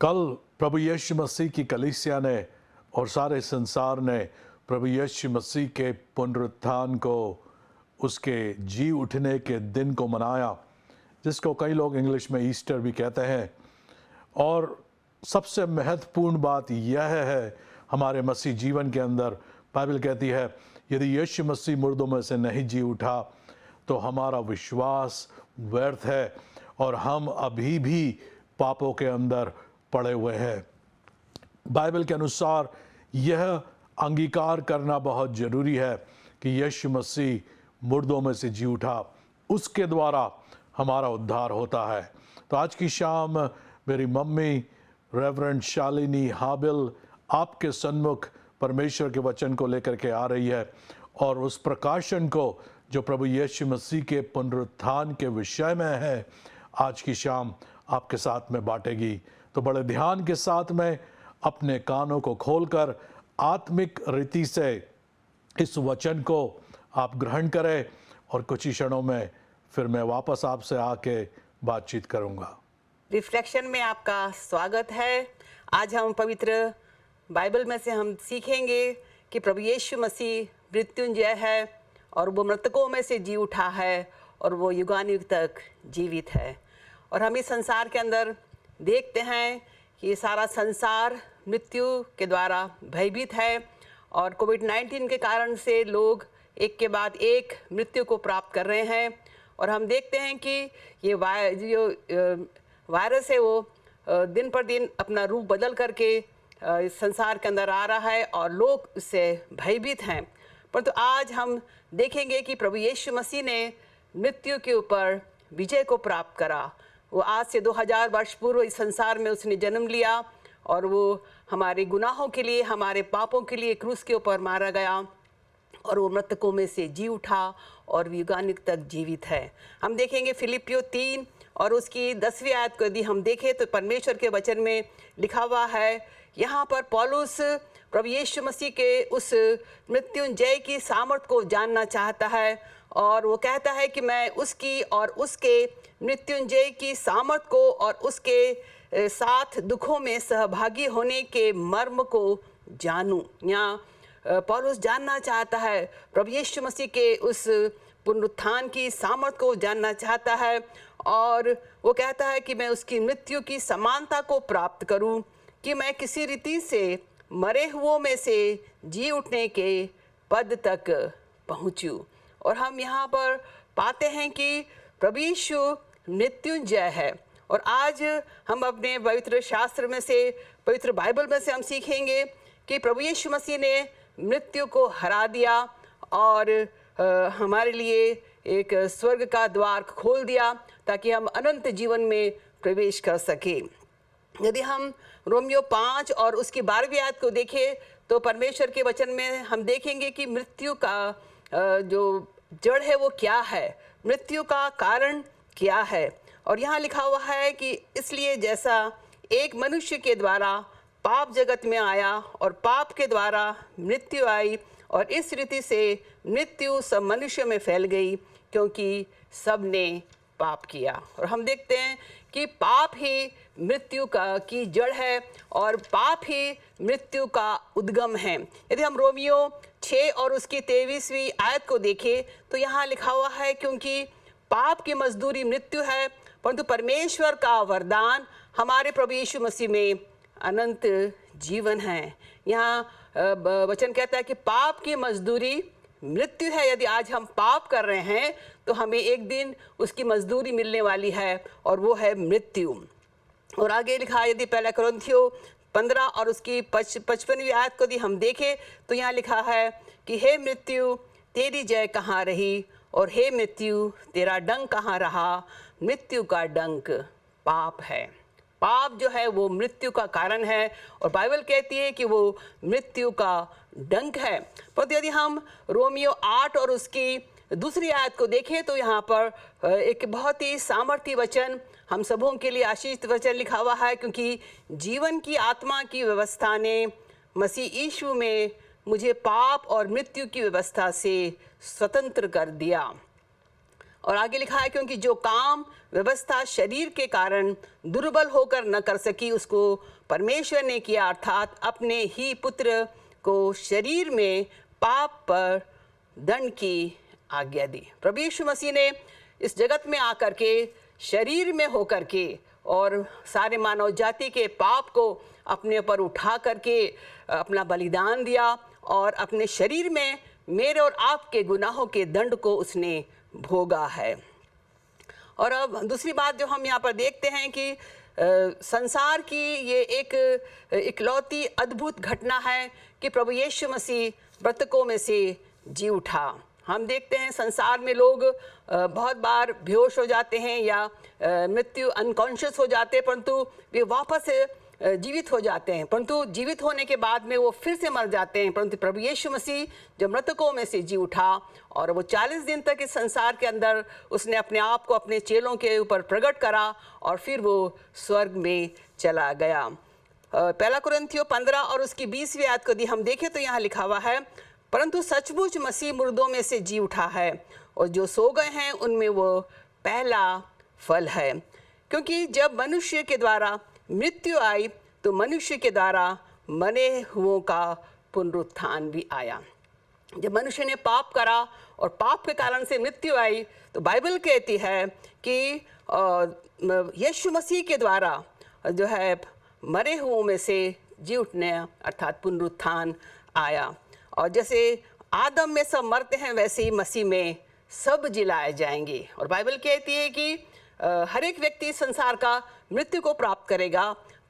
कल प्रभु यीशु मसीह की कलीसिया ने और सारे संसार ने प्रभु यीशु मसीह के पुनरुत्थान को, उसके जी उठने के दिन को मनाया, जिसको कई लोग इंग्लिश में ईस्टर भी कहते हैं। और सबसे महत्वपूर्ण बात यह है, हमारे मसीह जीवन के अंदर बाइबल कहती है यदि यीशु मसीह मुर्दों में से नहीं जी उठा तो हमारा विश्वास व्यर्थ है और हम अभी भी पापों के अंदर पड़े हुए हैं। बाइबल के अनुसार यह अंगीकार करना बहुत ज़रूरी है कि यीशु मसीह मुर्दों में से जी उठा, उसके द्वारा हमारा उद्धार होता है। तो आज की शाम मेरी मम्मी रेवरेंड शालिनी हाबिल आपके सन्मुख परमेश्वर के वचन को लेकर के आ रही है और उस प्रकाशन को जो प्रभु यीशु मसीह के पुनरुत्थान के विषय में है, आज की शाम आपके साथ में बांटेगी। तो बड़े ध्यान के साथ में अपने कानों को खोलकर आत्मिक रीति से इस वचन को आप ग्रहण करें और कुछ ही क्षणों में फिर मैं वापस आपसे आके बातचीत करूंगा। रिफ्लेक्शन में आपका स्वागत है। आज हम पवित्र बाइबल में से हम सीखेंगे कि प्रभु यीशु मसीह मृत्युंजय है और वो मृतकों में से जी उठा है और वो युगानुयुग तक जीवित है। और हम इस संसार के अंदर देखते हैं कि ये सारा संसार मृत्यु के द्वारा भयभीत है और कोविड-19 के कारण से लोग एक के बाद एक मृत्यु को प्राप्त कर रहे हैं। और हम देखते हैं कि ये वायरस है वो दिन पर दिन अपना रूप बदल करके इस संसार के अंदर आ रहा है और लोग इससे भयभीत हैं। परंतु आज हम देखेंगे कि प्रभु यीशु मसीह ने मृत्यु के ऊपर विजय को प्राप्त करा। वो आज से 2000 वर्ष पूर्व इस संसार में उसने जन्म लिया और वो हमारे गुनाहों के लिए, हमारे पापों के लिए क्रूस के ऊपर मारा गया और वो मृतकों में से जी उठा और युगानुयुग तक जीवित है। हम देखेंगे फिलिपियो 3 और उसकी 10वीं आयत को यदि हम देखें तो परमेश्वर के वचन में लिखा हुआ है, यहाँ पर पौलुस प्रभु यीशु मसीह के उस मृत्युंजय की सामर्थ को जानना चाहता है और वो कहता है कि मैं उसकी और उसके मृत्युंजय की सामर्थ को और उसके साथ दुखों में सहभागी होने के मर्म को जानूं। यहाँ पौलुस जानना चाहता है, प्रभु यीशु मसीह के उस पुनरुत्थान की सामर्थ को जानना चाहता है और वो कहता है कि मैं उसकी मृत्यु की समानता को प्राप्त करूं, कि मैं किसी रीति से मरे हुओं में से जी उठने के पद तक पहुंचूं। और हम यहाँ पर पाते हैं कि प्रभु यीशु मृत्युंजय है। और आज हम अपने पवित्र शास्त्र में से, पवित्र बाइबल में से हम सीखेंगे कि प्रभु यीशु मसीह ने मृत्यु को हरा दिया और हमारे लिए एक स्वर्ग का द्वार खोल दिया ताकि हम अनंत जीवन में प्रवेश कर सके। यदि हम रोमियो 5 और उसकी 12वीं आयत को देखें तो परमेश्वर के वचन में हम देखेंगे कि मृत्यु का जो जड़ है वो क्या है, मृत्यु का कारण क्या है। और यहाँ लिखा हुआ है कि इसलिए जैसा एक मनुष्य के द्वारा पाप जगत में आया और पाप के द्वारा मृत्यु आई और इस रीति से मृत्यु सब मनुष्यों में फैल गई क्योंकि सब ने पाप किया। और हम देखते हैं कि पाप ही मृत्यु की जड़ है और पाप ही मृत्यु का उद्गम है। यदि हम रोमियो 6 और उसकी 23वीं आयत को देखें तो यहाँ लिखा हुआ है, क्योंकि पाप की मजदूरी मृत्यु है परंतु परमेश्वर का वरदान हमारे प्रभु यीशु मसीह में अनंत जीवन है। यहाँ वचन कहता है कि पाप की मजदूरी मृत्यु है। यदि आज हम पाप कर रहे हैं तो हमें एक दिन उसकी मजदूरी मिलने वाली है और वो है मृत्यु। और आगे लिखा है, यदि 1 कुरिन्थियों 15 और उसकी 55वीं आयत को यदि हम देखें तो यहाँ लिखा है कि हे मृत्यु तेरी जय कहाँ रही और हे मृत्यु तेरा डंक कहाँ रहा। मृत्यु का डंक पाप है। पाप जो है वो मृत्यु का कारण है और बाइबल कहती है कि वो मृत्यु का डंक है। पर यदि हम रोमियो 8 और उसकी 2री आयत को देखें तो यहाँ पर एक बहुत ही सामर्थी वचन, हम सबों के लिए आशीष वचन लिखा हुआ है, क्योंकि जीवन की आत्मा की व्यवस्था ने मसीह यीशु में मुझे पाप और मृत्यु की व्यवस्था से स्वतंत्र कर दिया। और आगे लिखा है, क्योंकि जो काम व्यवस्था शरीर के कारण दुर्बल होकर न कर सकी उसको परमेश्वर ने किया, अर्थात अपने ही पुत्र को शरीर में पाप पर दंड की आज्ञा दी। प्रभु यीशु मसीह ने इस जगत में आकर के शरीर में होकर के और सारे मानव जाति के पाप को अपने ऊपर उठा करके अपना बलिदान दिया और अपने शरीर में मेरे और आपके गुनाहों के दंड को उसने भोगा है। और अब दूसरी बात जो हम यहाँ पर देखते हैं कि संसार की ये एक इकलौती अद्भुत घटना है कि प्रभु यीशु मसीह मृतकों में से जी उठा। हम देखते हैं संसार में लोग बहुत बार बेहोश हो जाते हैं या मृत्यु अनकॉन्शियस हो जाते हैं, परंतु वे वापस जीवित हो जाते हैं, परंतु जीवित होने के बाद में वो फिर से मर जाते हैं। परंतु प्रभु यीशु मसीह जो मृतकों में से जी उठा और वो 40 दिन तक इस संसार के अंदर उसने अपने आप को अपने चेलों के ऊपर प्रकट करा और फिर वो स्वर्ग में चला गया। पहला कुरिन्थियों 15 और उसकी 20वीं आयत को यदि हम देखें तो यहाँ लिखा हुआ है, परंतु सचमुच मसीह मुर्दों में से जी उठा है और जो सो गए हैं उनमें वो पहला फल है। क्योंकि जब मनुष्य के द्वारा मृत्यु आई तो मनुष्य के द्वारा मरे हुओं का पुनरुत्थान भी आया। जब मनुष्य ने पाप करा और पाप के कारण से मृत्यु आई तो बाइबल कहती है कि यीशु मसीह के द्वारा जो है मरे हुओं में से जी उठने अर्थात पुनरुत्थान आया। और जैसे आदम में सब मरते हैं वैसे ही मसीह में सब जिलाए जाएंगे। और बाइबल कहती है कि हर एक व्यक्ति संसार का मृत्यु को प्राप्त करेगा,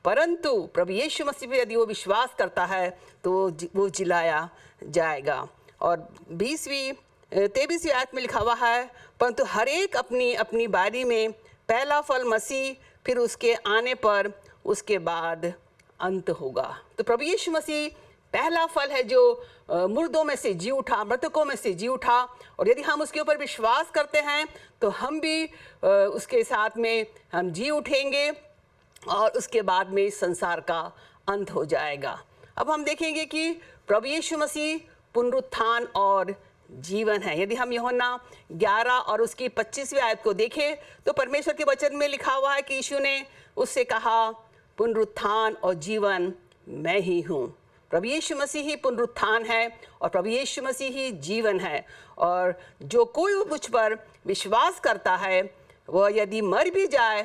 परंतु प्रभु यीशु मसीह पे यदि वो विश्वास करता है तो वो जिलाया जाएगा। और 23वीं आयत में लिखा हुआ है, परंतु हर एक अपनी अपनी बारी में पहला फल मसीह, फिर उसके आने पर उसके बाद अंत होगा। तो प्रभु यीशु मसीह पहला फल है जो मुर्दों में से जी उठा, मृतकों में से जी उठा। और यदि हम उसके ऊपर विश्वास करते हैं तो हम भी उसके साथ में हम जी उठेंगे और उसके बाद में संसार का अंत हो जाएगा। अब हम देखेंगे कि प्रभु यीशु मसीह पुनरुत्थान और जीवन है। यदि हम यूहन्ना 11 और उसकी 25वीं आयत को देखें तो परमेश्वर के वचन में लिखा हुआ है कि यीशु ने उससे कहा, पुनरुत्थान और जीवन मैं ही हूँ। प्रभु यीशु मसीह ही पुनरुत्थान है और प्रभु यीशु मसीह ही जीवन है। और जो कोई मुझ पर विश्वास करता है वह यदि मर भी जाए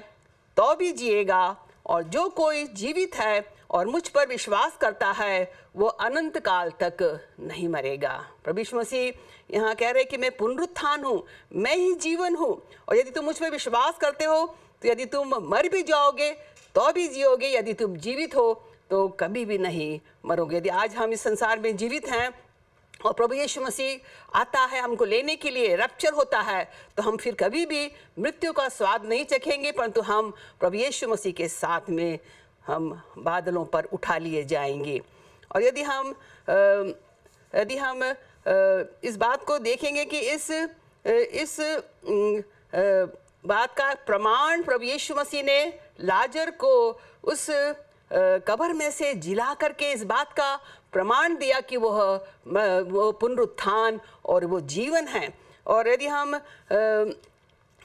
तो भी जिएगा, और जो कोई जीवित है और मुझ पर विश्वास करता है वो अनंत काल तक नहीं मरेगा। प्रभु यीशु मसीह यहाँ कह रहे हैं कि मैं पुनरुत्थान हूँ, मैं ही जीवन हूँ, और यदि तुम मुझ पर विश्वास करते हो तो यदि तुम मर भी जाओगे तो भी जियोगे, यदि तुम जीवित हो तो कभी भी नहीं मरोगे। यदि आज हम इस संसार में जीवित हैं और प्रभु यीशु मसीह आता है हमको लेने के लिए, रैप्चर होता है, तो हम फिर कभी भी मृत्यु का स्वाद नहीं चखेंगे, परंतु हम प्रभु यीशु मसीह के साथ में हम बादलों पर उठा लिए जाएंगे। और यदि हम इस बात को देखेंगे कि इस बात का प्रमाण प्रभु यीशु मसीह ने लाजर को उस कब्र में से जिला करके इस बात का प्रमाण दिया कि वो पुनरुत्थान और वो जीवन है। और यदि हम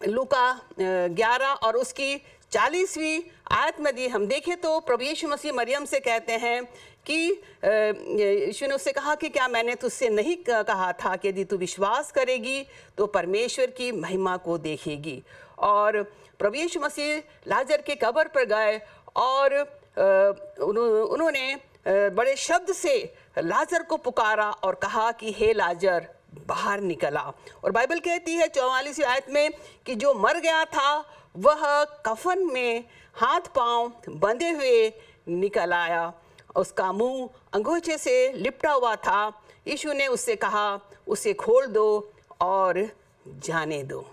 लूका 11 और उसकी 40वीं आयत में यदि हम देखें तो प्रभु यीशु मसीह मरियम से कहते हैं कि यीशु ने उससे कहा कि क्या मैंने तुझसे नहीं कहा था कि यदि तू विश्वास करेगी तो परमेश्वर की महिमा को देखेगी। और प्रभु यीशु मसीह लाजर के कब्र पर गए और उन्होंने बड़े शब्द से लाजर को पुकारा और कहा कि हे लाजर बाहर निकला। और बाइबल कहती है 44वीं आयत में कि जो मर गया था वह कफन में हाथ पांव बंधे हुए निकल आया, उसका मुंह अंगोछे से लिपटा हुआ था। यीशु ने उससे कहा, उसे खोल दो और जाने दो।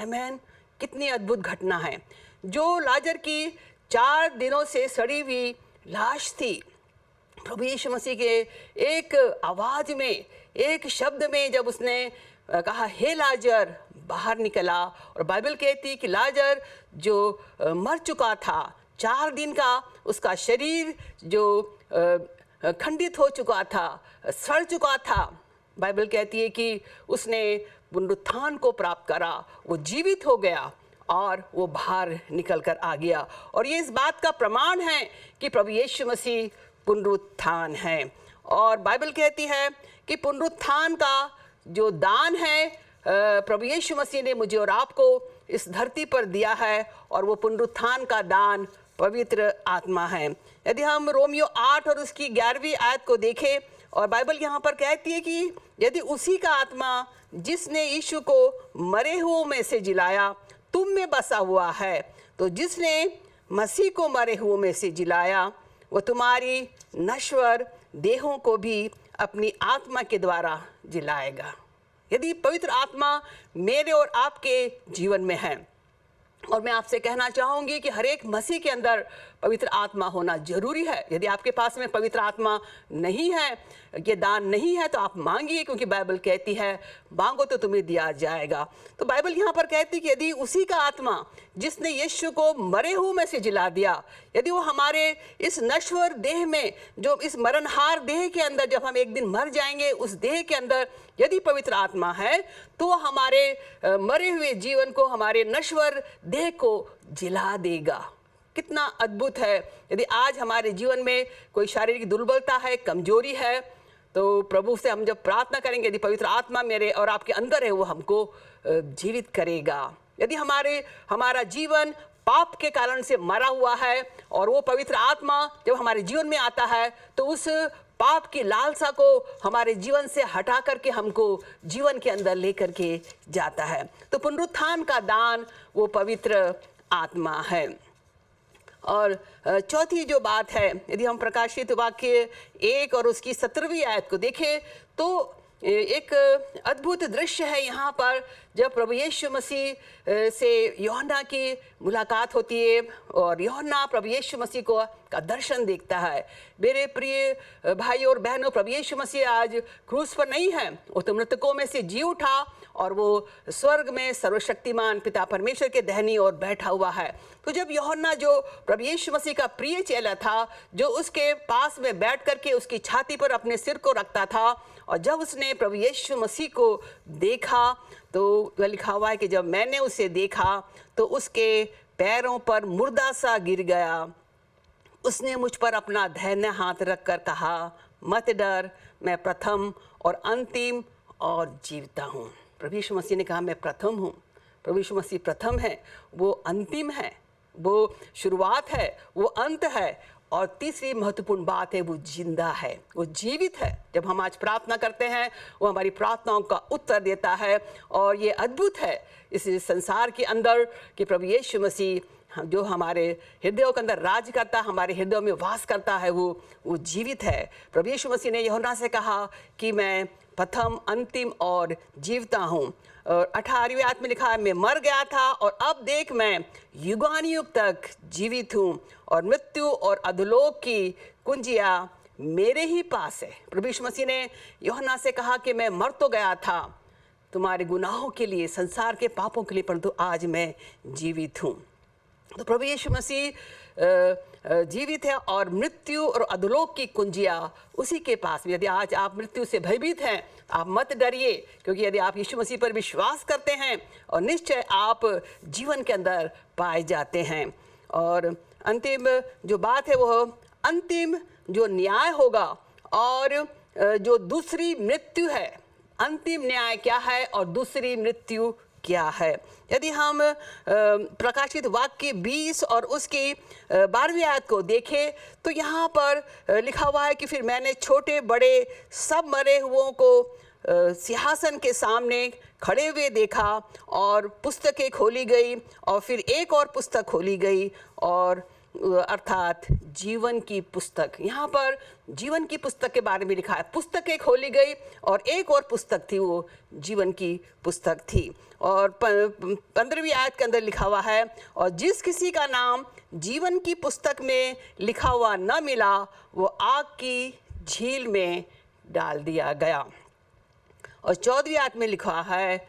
आमीन। कितनी अद्भुत घटना है। जो लाजर की 4 दिनों से सड़ी हुई लाश थी, प्रभु यीशु मसीह के एक आवाज में, एक शब्द में जब उसने कहा हे लाजर बाहर निकला। और बाइबल कहती है कि लाजर जो मर चुका था, 4 दिन का उसका शरीर जो खंडित हो चुका था, सड़ चुका था, बाइबल कहती है कि उसने पुनरुत्थान को प्राप्त करा, वो जीवित हो गया और वो बाहर निकल कर आ गया। और ये इस बात का प्रमाण है कि प्रभु यीशु मसीह पुनरुत्थान है। और बाइबल कहती है कि पुनरुत्थान का जो दान है प्रभु यीशु मसीह ने मुझे और आपको इस धरती पर दिया है, और वो पुनरुत्थान का दान पवित्र आत्मा है। यदि हम रोमियो 8 और उसकी 11वीं आयत को देखें, और बाइबल यहाँ पर कहती है कि यदि उसी का आत्मा जिसने यीशु को मरे हुओं में से जिलाया तुम में बसा हुआ है, तो जिसने मसीह को मरे हुओं में से जिलाया वो तुम्हारी नश्वर देहों को भी अपनी आत्मा के द्वारा जिलाएगा। यदि पवित्र आत्मा मेरे और आपके जीवन में है, और मैं आपसे कहना चाहूँगी कि हर एक मसीह के अंदर पवित्र आत्मा होना जरूरी है। यदि आपके पास में पवित्र आत्मा नहीं है, ये दान नहीं है, तो आप मांगिए, क्योंकि बाइबल कहती है मांगो तो तुम्हें दिया जाएगा। तो बाइबल यहाँ पर कहती है कि यदि उसी का आत्मा जिसने यीशु को मरे हुए में से जिला दिया, यदि वो हमारे इस नश्वर देह में, जो इस मरणहार देह के अंदर जब हम एक दिन मर जाएंगे, उस देह के अंदर यदि पवित्र आत्मा है, तो हमारे मरे हुए जीवन को, हमारे नश्वर देह को जिला देगा। कितना अद्भुत है। यदि आज हमारे जीवन में कोई शारीरिक दुर्बलता है, कमजोरी है, तो प्रभु से हम जब प्रार्थना करेंगे, यदि पवित्र आत्मा मेरे और आपके अंदर है, वो हमको जीवित करेगा। यदि हमारा जीवन पाप के कारण से मरा हुआ है, और वो पवित्र आत्मा जब हमारे जीवन में आता है, तो उस पाप की लालसा को हमारे जीवन से हटा करके हमको जीवन के अंदर लेकर के जाता है। तो पुनरुत्थान का दान वो पवित्र आत्मा है। और चौथी जो बात है, यदि हम प्रकाशित वाक्य 1 और उसकी 17वीं आयत को देखें, तो एक अद्भुत दृश्य है यहाँ पर, जब प्रभु यीशु मसीह से यूहन्ना की मुलाकात होती है, और यूहन्ना प्रभु यीशु मसीह का दर्शन देखता है। मेरे प्रिय भाई और बहनों, प्रभु यीशु मसीह आज क्रूस पर नहीं है, वो तो मृतकों में से जी उठा, और वो स्वर्ग में सर्वशक्तिमान पिता परमेश्वर के दाहिनी ओर बैठा हुआ है। तो जब यूहन्ना, जो प्रभु यीशु मसीह का प्रिय चेला था, जो उसके पास में बैठ करके उसकी छाती पर अपने सिर को रखता था, और जब उसने प्रभु यीशु मसीह को देखा, तो लिखा हुआ है कि जब मैंने उसे देखा तो उसके पैरों पर मुर्दा सा गिर गया। उसने मुझ पर अपना दाहिना हाथ रखकर कहा, मत डर, मैं प्रथम और अंतिम और जीवता हूँ। प्रभु यीशु मसीह ने कहा, मैं प्रथम हूँ। प्रभु यीशु मसीह प्रथम है, वो अंतिम है, वो शुरुआत है, वो अंत है, और तीसरी महत्वपूर्ण बात है, वो जिंदा है, वो जीवित है। जब हम आज प्रार्थना करते हैं, वो हमारी प्रार्थनाओं का उत्तर देता है। और ये अद्भुत है इस संसार के अंदर कि प्रभु यीशु मसीह जो हमारे हृदयों के अंदर राज करता, हमारे हृदयों में वास करता है, वो जीवित है। प्रभु यीशु मसीह ने यूहन्ना से कहा कि मैं प्रथम, अंतिम और जीवता हूँ। और 18वीं आयत में लिखा है, मैं मर गया था और अब देख मैं युगानुयुग तक जीवित हूँ, और मृत्यु और अधोलोक की कुंजियाँ मेरे ही पास है। प्रभु यीशु मसीह ने यूहन्ना से कहा कि मैं मर तो गया था तुम्हारे गुनाहों के लिए, संसार के पापों के लिए, परंतु आज मैं जीवित हूँ। तो प्रभु यीशु मसीह जीवित है, और मृत्यु और अधोलोक की कुंजियाँ उसी के पास में। यदि आज आप मृत्यु से भयभीत हैं, आप मत डरिए, क्योंकि यदि आप यीशु मसीह पर विश्वास करते हैं, और निश्चय आप जीवन के अंदर पाए जाते हैं। और अंतिम जो बात है, वो अंतिम जो न्याय होगा, और जो दूसरी मृत्यु है, अंतिम न्याय क्या है और दूसरी मृत्यु क्या है। यदि हम प्रकाशित वाक्य 20 और उसकी 12वीं आयत को देखें, तो यहाँ पर लिखा हुआ है कि फिर मैंने छोटे बड़े सब मरे हुओं को सिंहासन के सामने खड़े हुए देखा, और पुस्तकें खोली गई, और फिर एक और पुस्तक खोली गई, और अर्थात जीवन की पुस्तक। यहाँ पर जीवन की पुस्तक के बारे में लिखा है, पुस्तकें खोली गई, और एक और पुस्तक थी, वो जीवन की पुस्तक थी। और 15वीं आयत के अंदर लिखा हुआ है, और जिस किसी का नाम जीवन की पुस्तक में लिखा हुआ न मिला, वो आग की झील में डाल दिया गया। और 14वीं आयत में लिखा है,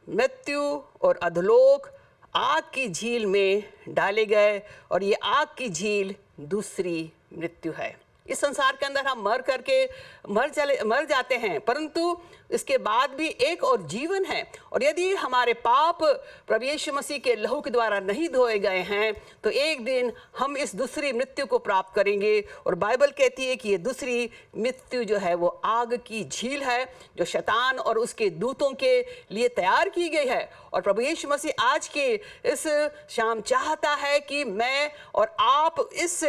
मृत्यु और अधोलोक आग की झील में डाले गए, और ये आग की झील दूसरी मृत्यु है। इस संसार के अंदर हम मर जाते हैं, परंतु इसके बाद भी एक और जीवन है। और यदि हमारे पाप प्रभु यीशु मसीह के लहू के द्वारा नहीं धोए गए हैं तो एक दिन हम इस दूसरी मृत्यु को प्राप्त करेंगे। और बाइबल कहती है कि ये दूसरी मृत्यु जो है वो आग की झील है, जो शैतान और उसके दूतों के लिए तैयार की गई है। और प्रभु यीशु मसीह आज के इस शाम चाहता है कि मैं और आप इस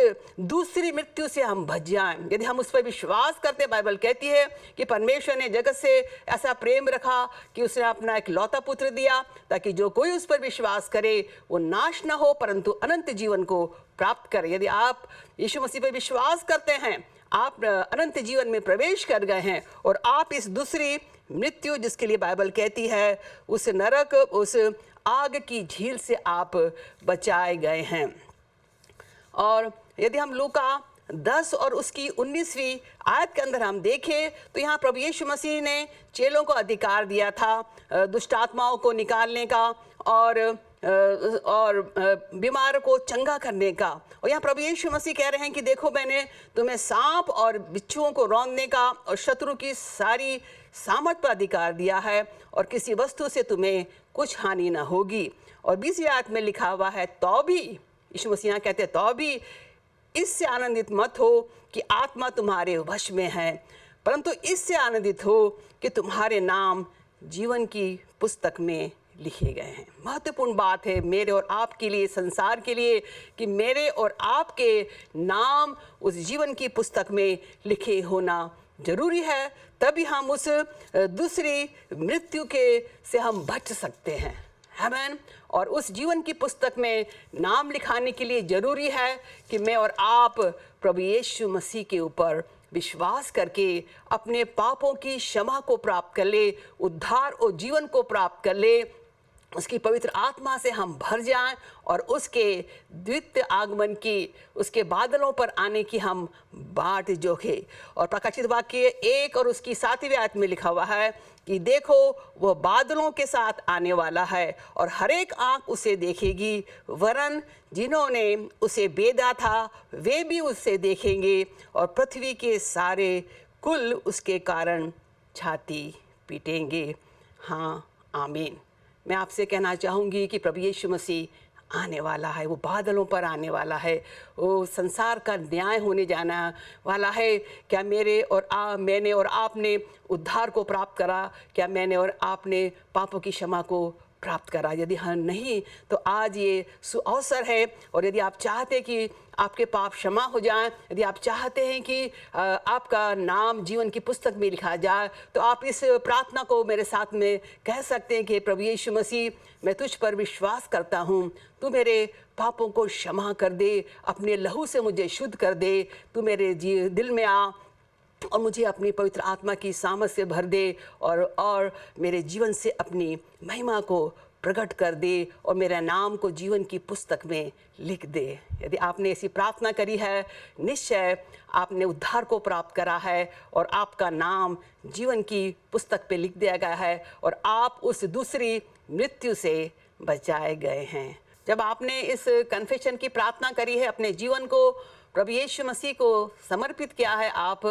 दूसरी मृत्यु से हम बच जाएं, यदि हम उस पर विश्वास करते हैं। बाइबल कहती है कि परमेश्वर ने जगत से ऐसा प्रेम रखा कि उसने अपना एक लौता पुत्र दिया, ताकि जो कोई उस पर विश्वास करे वो नाश न हो परंतु अनंत जीवन को प्राप्त करे। यदि आप यीशु मसीह पर विश्वास करते हैं, आप अनंत जीवन में प्रवेश कर गए हैं और आप इस दूसरी मृत्यु, जिसके लिए बाइबल कहती है उस नरक, उस आग की झील से आप बचाए गए हैं। और यदि हम लूका 10 और उसकी 19वीं आयत के अंदर हम देखें तो यहाँ प्रभु यीशु मसीह ने चेलों को अधिकार दिया था दुष्ट आत्माओं को निकालने का और बीमार को चंगा करने का। और यहाँ प्रभु यीशु मसीह कह रहे हैं कि देखो, मैंने तुम्हें सांप और बिच्छुओं को रौंदने का और शत्रु की सारी सामर्थ पर अधिकार दिया है और किसी वस्तु से तुम्हें कुछ हानि न होगी। और 20वीं आयत में लिखा हुआ है, तो भी यीशु मसीह यहाँ कहते हैं, तो भी इससे आनंदित मत हो कि आत्मा तुम्हारे वश में है, परंतु इससे आनंदित हो कि तुम्हारे नाम जीवन की पुस्तक में लिखे गए हैं। महत्वपूर्ण बात है मेरे और आपके लिए, संसार के लिए, कि मेरे और आपके नाम उस जीवन की पुस्तक में लिखे होना जरूरी है, तभी हम उस दूसरी मृत्यु के से हम बच सकते हैं। आमीन। और उस जीवन की पुस्तक में नाम लिखाने के लिए जरूरी है कि मैं और आप प्रभु यीशु मसीह के ऊपर विश्वास करके अपने पापों की क्षमा को प्राप्त कर ले, उद्धार और जीवन को प्राप्त कर ले, उसकी पवित्र आत्मा से हम भर जाएं और उसके द्वितीय आगमन की, उसके बादलों पर आने की हम बाट जोखे। और प्रकाशित वाक्य 1 और उसकी 7वीं आयत में लिखा हुआ है कि देखो, वह बादलों के साथ आने वाला है और हर एक आंख उसे देखेगी, वरन जिन्होंने उसे बेधा था वे भी उसे देखेंगे और पृथ्वी के सारे कुल उसके कारण छाती पीटेंगे। हाँ, आमीन। मैं आपसे कहना चाहूँगी कि प्रभु यीशु मसीह आने वाला है, वो बादलों पर आने वाला है, वो संसार का न्याय होने जाना वाला है। क्या मैंने और आपने उद्धार को प्राप्त करा? क्या मैंने और आपने पापों की क्षमा को प्राप्त करा? यदि हाँ नहीं, तो आज ये सुअवसर है। और यदि आप चाहते कि आपके पाप क्षमा हो जाएं, यदि आप चाहते हैं कि आपका नाम जीवन की पुस्तक में लिखा जाए, तो आप इस प्रार्थना को मेरे साथ में कह सकते हैं कि प्रभु यीशु मसीह, मैं तुझ पर विश्वास करता हूँ, तू मेरे पापों को क्षमा कर दे, अपने लहू से मुझे शुद्ध कर दे, तू मेरे दिल में आ और मुझे अपनी पवित्र आत्मा की सामर्थ से भर दे और मेरे जीवन से अपनी महिमा को प्रकट कर दे और मेरा नाम को जीवन की पुस्तक में लिख दे। यदि आपने ऐसी प्रार्थना करी है, निश्चय आपने उद्धार को प्राप्त करा है और आपका नाम जीवन की पुस्तक पे लिख दिया गया है और आप उस दूसरी मृत्यु से बचाए गए हैं। जब आपने इस कन्फेशन की प्रार्थना करी है, अपने जीवन को प्रभु यीशु मसीह को समर्पित किया है, आप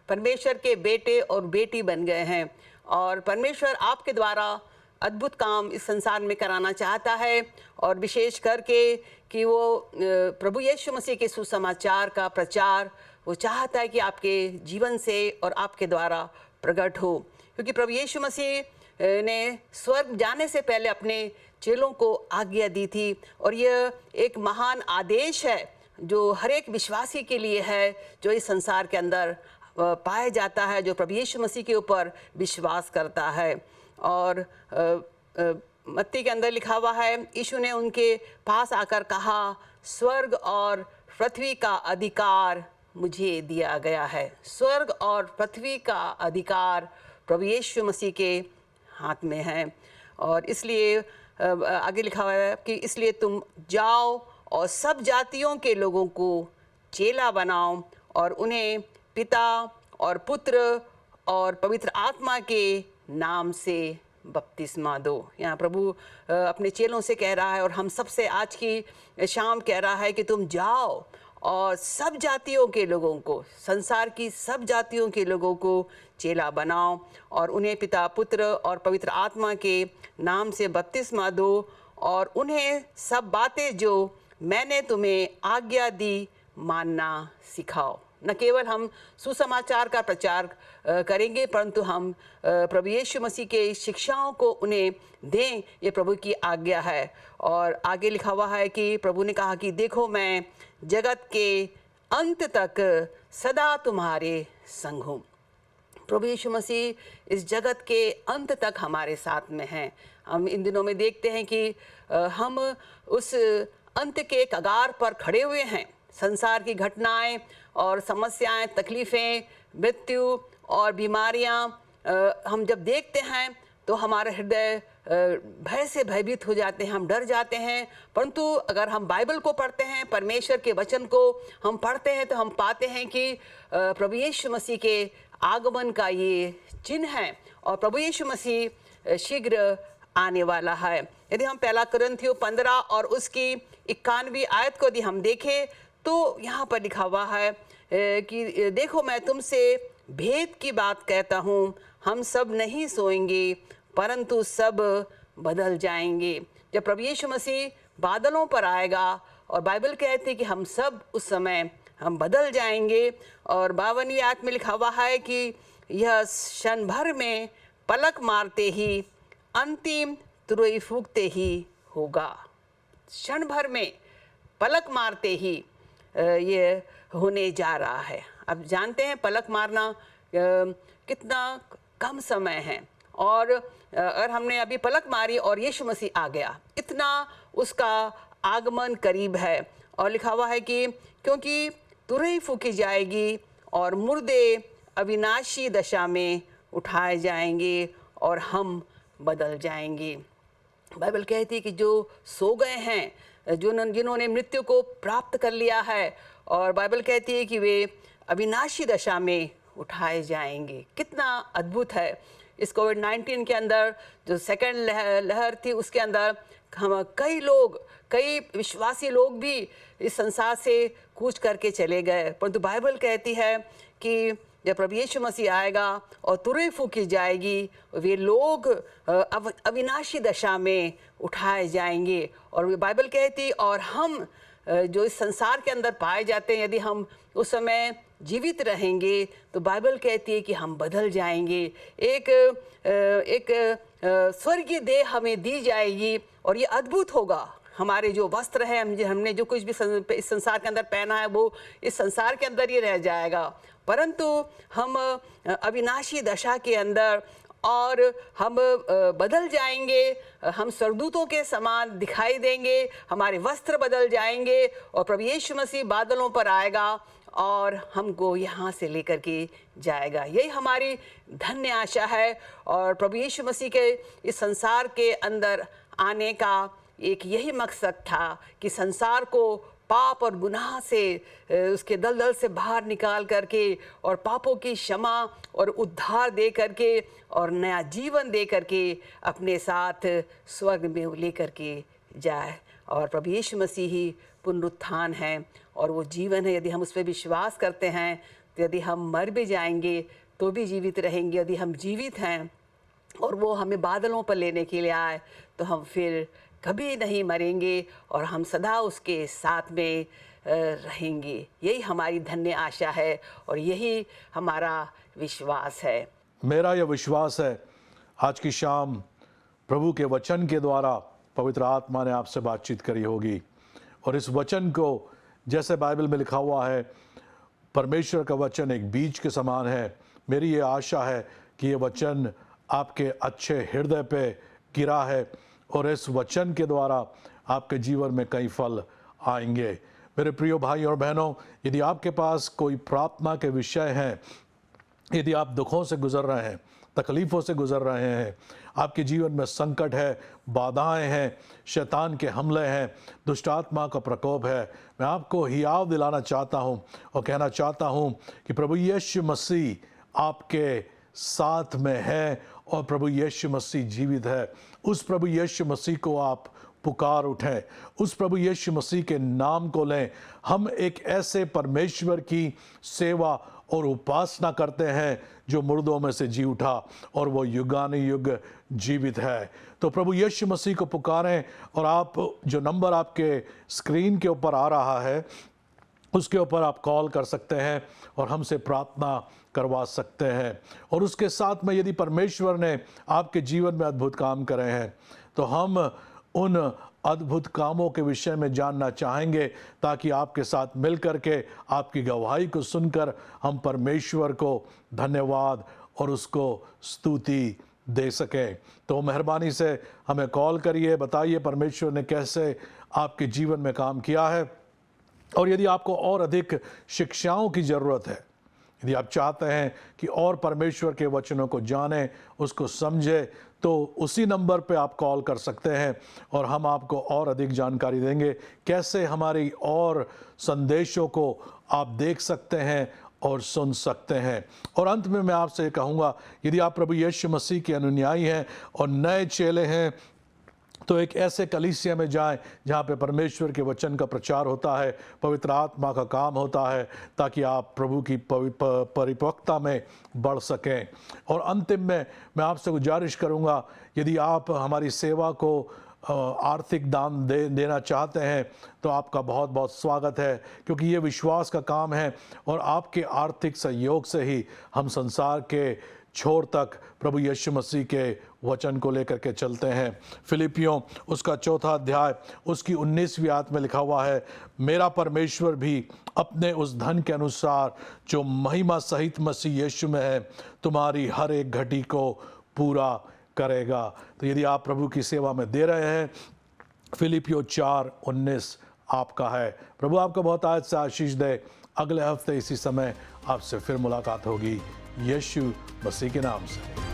परमेश्वर के बेटे और बेटी बन गए हैं और परमेश्वर आपके द्वारा अद्भुत काम इस संसार में कराना चाहता है। और विशेष करके कि वो प्रभु यीशु मसीह के सुसमाचार का प्रचार वो चाहता है कि आपके जीवन से और आपके द्वारा प्रकट हो, क्योंकि प्रभु यीशु मसीह ने स्वर्ग जाने से पहले अपने चेलों को आज्ञा दी थी और यह एक महान आदेश है जो हर एक विश्वासी के लिए है, जो इस संसार के अंदर पाया जाता है, जो प्रभु यीशु मसीह के ऊपर विश्वास करता है। और मत्ती के अंदर लिखा हुआ है, यीशु ने उनके पास आकर कहा, स्वर्ग और पृथ्वी का अधिकार मुझे दिया गया है। स्वर्ग और पृथ्वी का अधिकार प्रभु यीशु मसीह के हाथ में है। और इसलिए आगे लिखा हुआ है कि इसलिए तुम जाओ और सब जातियों के लोगों को चेला बनाओ और उन्हें पिता और पुत्र और पवित्र आत्मा के नाम से बपतिस्मा दो। यहाँ प्रभु अपने चेलों से कह रहा है और हम सबसे आज की शाम कह रहा है कि तुम जाओ और सब जातियों के लोगों को, संसार की सब जातियों के लोगों को चेला बनाओ और उन्हें पिता, पुत्र और पवित्र आत्मा के नाम से बपतिस्मा दो और उन्हें सब बातें जो मैंने तुम्हें आज्ञा दी मानना सिखाओ। न केवल हम सुसमाचार का प्रचार करेंगे, परंतु हम प्रभु यीशु मसीह के शिक्षाओं को उन्हें दें, ये प्रभु की आज्ञा है। और आगे लिखा हुआ है कि प्रभु ने कहा कि देखो मैं जगत के अंत तक सदा तुम्हारे संग हूँ। प्रभु यीशु मसीह इस जगत के अंत तक हमारे साथ में हैं। हम इन दिनों में देखते हैं कि हम उस अंत के कगार पर खड़े हुए हैं। संसार की घटनाएं और समस्याएं, तकलीफ़ें, मृत्यु और बीमारियां हम जब देखते हैं तो हमारा हृदय भय से भयभीत हो जाते हैं, हम डर जाते हैं। परंतु अगर हम बाइबल को पढ़ते हैं, परमेश्वर के वचन को हम पढ़ते हैं, तो हम पाते हैं कि प्रभु यीशु मसीह के आगमन का ये चिन्ह है और प्रभु यीशु मसीह शीघ्र आने वाला है। यदि हम पहला कुरिन्थियों 15 और उसकी 91 आयत को यदि हम देखें तो यहाँ पर लिखा हुआ है कि देखो मैं तुमसे भेद की बात कहता हूँ, हम सब नहीं सोएंगे परंतु सब बदल जाएंगे। जब प्रभु यीशु मसीह बादलों पर आएगा और बाइबल कहती है कि हम सब उस समय हम बदल जाएंगे। और 52वीं आयत में लिखा हुआ है कि यह क्षण भर में पलक मारते ही अंतिम तुरही फूंकते ही होगा। क्षण भर में पलक मारते ही ये होने जा रहा है। अब जानते हैं पलक मारना कितना कम समय है, और अगर हमने अभी पलक मारी और यीशु मसीह आ गया, इतना उसका आगमन करीब है। और लिखा हुआ है कि क्योंकि तुरही फूंकी जाएगी और मुर्दे अविनाशी दशा में उठाए जाएंगे और हम बदल जाएंगे। बाइबल कहती है कि जो सो गए हैं, जिन्होंने मृत्यु को प्राप्त कर लिया है, और बाइबल कहती है कि वे अविनाशी दशा में उठाए जाएंगे। कितना अद्भुत है। इस कोविड-19 के अंदर जो सेकंड लहर थी, उसके अंदर हम कई विश्वासी लोग भी इस संसार से कूच करके चले गए, परंतु बाइबल कहती है कि जब प्रभु यीशु मसीह आएगा और तुरही फूंकी जाएगी, वे लोग अविनाशी दशा में उठाए जाएंगे। और वे बाइबल कहती और हम जो इस संसार के अंदर पाए जाते हैं, यदि हम उस समय जीवित रहेंगे तो बाइबल कहती है कि हम बदल जाएंगे। एक स्वर्गीय देह हमें दी जाएगी और ये अद्भुत होगा। हमारे जो वस्त्र है, हमने जो कुछ भी इस संसार के अंदर पहना है, वो इस संसार के अंदर ही रह जाएगा, परंतु हम अविनाशी दशा के अंदर और हम बदल जाएंगे। हम स्वर्गदूतों के समान दिखाई देंगे, हमारे वस्त्र बदल जाएंगे और प्रभु यीशु मसीह बादलों पर आएगा और हमको यहाँ से लेकर के जाएगा। यही हमारी धन्य आशा है। और प्रभु यीशु मसीह के इस संसार के अंदर आने का एक यही मकसद था कि संसार को पाप और गुनाह से, उसके दलदल से बाहर निकाल करके और पापों की क्षमा और उद्धार दे करके और नया जीवन दे करके अपने साथ स्वर्ग में लेकर के जाए। और प्रभु यीशु मसीह ही पुनरुत्थान है और वो जीवन है। यदि हम उस पर विश्वास करते हैं तो यदि हम मर भी जाएंगे तो भी जीवित रहेंगे। यदि हम जीवित हैं और वो हमें बादलों पर लेने के लिए आए तो हम फिर कभी नहीं मरेंगे और हम सदा उसके साथ में रहेंगे। यही हमारी धन्य आशा है और यही हमारा विश्वास है। मेरा यह विश्वास है आज की शाम प्रभु के वचन के द्वारा पवित्र आत्मा ने आपसे बातचीत करी होगी, और इस वचन को जैसे बाइबल में लिखा हुआ है, परमेश्वर का वचन एक बीज के समान है। मेरी ये आशा है कि ये वचन आपके अच्छे हृदय पे गिरा है और इस वचन के द्वारा आपके जीवन में कई फल आएंगे। मेरे प्रिय भाई और बहनों, यदि आपके पास कोई प्रार्थना के विषय हैं, यदि आप दुखों से गुजर रहे हैं, तकलीफ़ों से गुजर रहे हैं, आपके जीवन में संकट है, बाधाएं हैं, शैतान के हमले हैं, दुष्ट आत्मा का प्रकोप है, मैं आपको हियाव दिलाना चाहता हूं और कहना चाहता हूं कि प्रभु यीशु मसीह आपके साथ में है और प्रभु यीशु मसीह जीवित है। उस प्रभु यीशु मसीह को आप पुकार उठें, उस प्रभु यीशु मसीह के नाम को लें। हम एक ऐसे परमेश्वर की सेवा और उपासना करते हैं जो मुर्दों में से जी उठा और वो युगानुयुग जीवित है। तो प्रभु यीशु मसीह को पुकारें, और आप जो नंबर आपके स्क्रीन के ऊपर आ रहा है उसके ऊपर आप कॉल कर सकते हैं और हमसे प्रार्थना करवा सकते हैं। और उसके साथ में यदि परमेश्वर ने आपके जीवन में अद्भुत काम करे हैं तो हम उन अद्भुत कामों के विषय में जानना चाहेंगे, ताकि आपके साथ मिल कर के आपकी गवाही को सुनकर हम परमेश्वर को धन्यवाद और उसको स्तुति दे सकें। तो मेहरबानी से हमें कॉल करिए, बताइए परमेश्वर ने कैसे आपके जीवन में काम किया है। और यदि आपको और अधिक शिक्षाओं की ज़रूरत है, यदि आप चाहते हैं कि और परमेश्वर के वचनों को जानें, उसको समझें, तो उसी नंबर पे आप कॉल कर सकते हैं और हम आपको और अधिक जानकारी देंगे कैसे हमारी और संदेशों को आप देख सकते हैं और सुन सकते हैं। और अंत में मैं आपसे कहूँगा, यदि आप प्रभु यीशु मसीह के अनुयायी हैं और नए चेले हैं तो एक ऐसे कलीसिया में जाएं जहाँ पे परमेश्वर के वचन का प्रचार होता है, पवित्र आत्मा का काम होता है, ताकि आप प्रभु की परिपक्वता में बढ़ सकें। और अंतिम में मैं आपसे गुजारिश करूँगा, यदि आप हमारी सेवा को आर्थिक दान देना चाहते हैं तो आपका बहुत बहुत स्वागत है, क्योंकि ये विश्वास का काम है और आपके आर्थिक सहयोग से ही हम संसार के छोर तक प्रभु यीशु मसीह के वचन को लेकर के चलते हैं। फिलिपियों उसका 4 अध्याय उसकी 19वीं आयत में लिखा हुआ है, मेरा परमेश्वर भी अपने उस धन के अनुसार जो महिमा सहित मसीह यीशु में है तुम्हारी हर एक घटी को पूरा करेगा। तो यदि आप प्रभु की सेवा में दे रहे हैं, फिलिपियों 4:19 आपका है। प्रभु आपको बहुत आज से आशीष दे। अगले हफ्ते इसी समय आपसे फिर मुलाकात होगी, यीशु मसीह के नाम से।